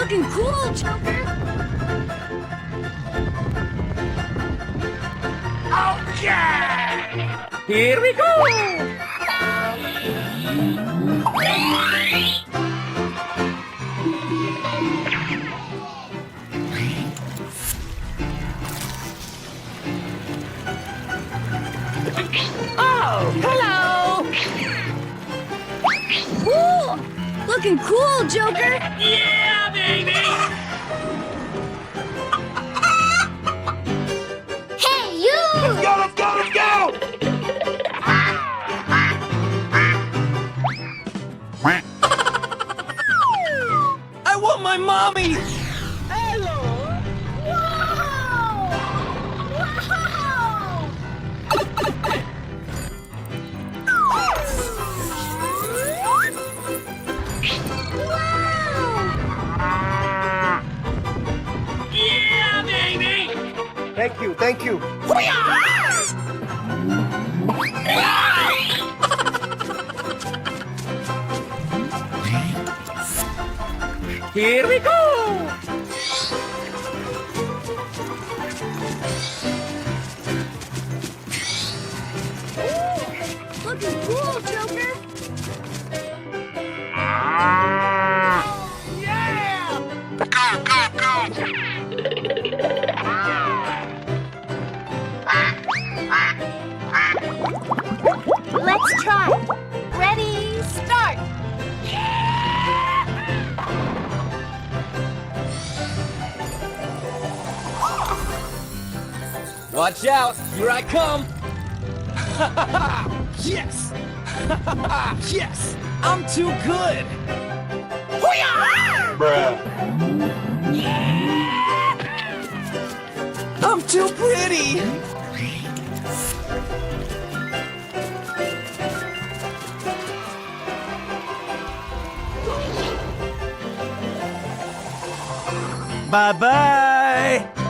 Looking cool, Joker! Okay! Here we go! Oh, hello! Cool! Looking cool, Joker! Yeah, baby! Hey, you! Let's go, let's go, let's go! I want my mommy! Hello! Wow! Wow! Yeah, baby! Thank you, thank you. Here we go! Looking cool, Joker! Yeah! Let's try. Ready, start! Watch out! Here I come! Yes! Yes! I'm too good! I'm too pretty! Bye-bye!